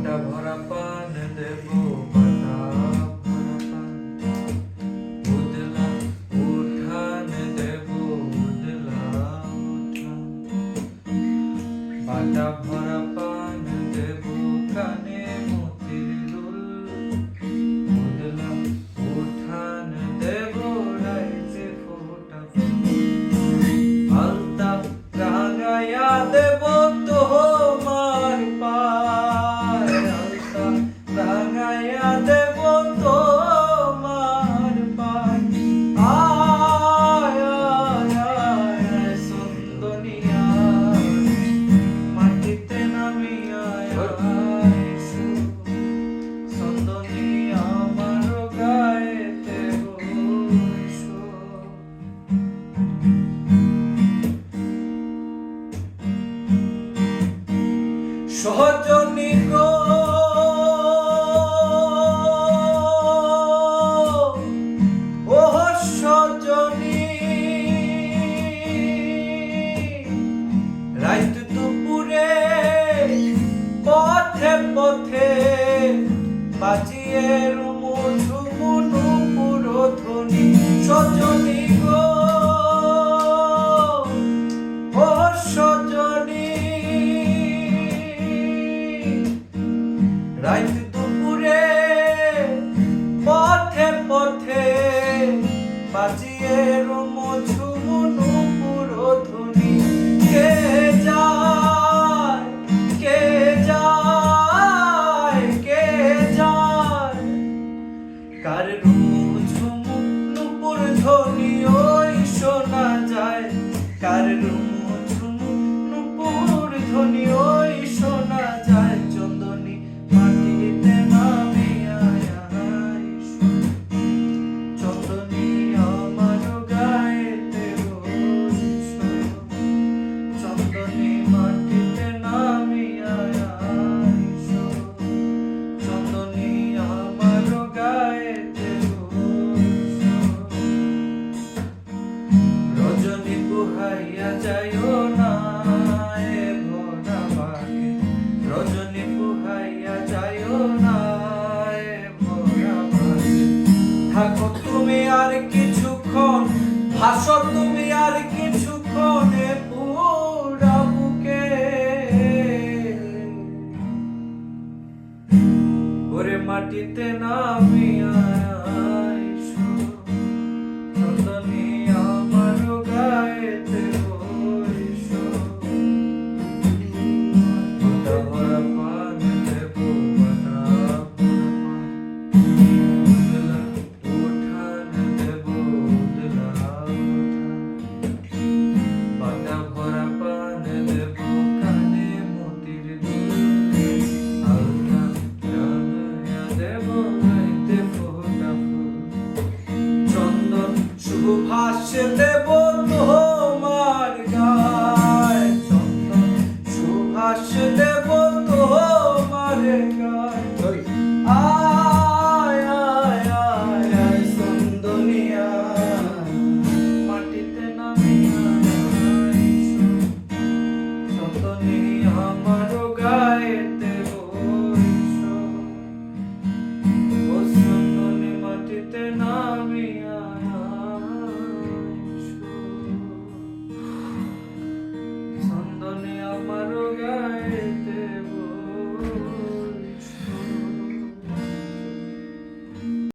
বাটা ভরা পান দেব বাটা ভরা পান উদলা উঠান দেব উদলা উঠান বাটা ভরা পান দেব কানে মতির দুল উদলা উঠান দেব রাইতে ফোটা আলতা রাঙায়া দেব তোমার পায় আলতা রাঙায়া দেব তোমার পায় আয় আয় আয় সুন্দরিয়া মাটিতে নামিয়া আইসো সুন্দরিয়া আমার গায়েতে বইসো সজনী গো ও সজনী রাত দুপুরে পথে পথে বাজিয়ে রুমু ঝুমু নুপুর ধ্বনি সজনী গো ও সজনী রাত দুপুরে পথে পথে বাজিয়ে রুমু ঝুমু নুপুর ধ্বনি কে যায় কে যায় কে যায় কার রুমু ঝুমু নুপুর ধ্বনি ওই শোনা যায় কার রুমু ঝুমু নুপুর ধ্বনি ওই শোনা যায় চন্দনী মাটিতে নামিয়া আইসো চন্দনী আমার গায়েতে বইসো চন্দনী মাটিতে নামিয়া আইসো চন্দনী আমার গায়েতে বইসো রজনী পুহাইয়া যাইও না এ ভোরা বাগে রজনী পুহাইয়া যাইও না এ ভোরা বাগে থাকো তুমি আর কিছুক্ষণ ভাসো তুমি আর কিছুক্ষণ এ পুরা বুকে ওরে মাটিতে নামিয়া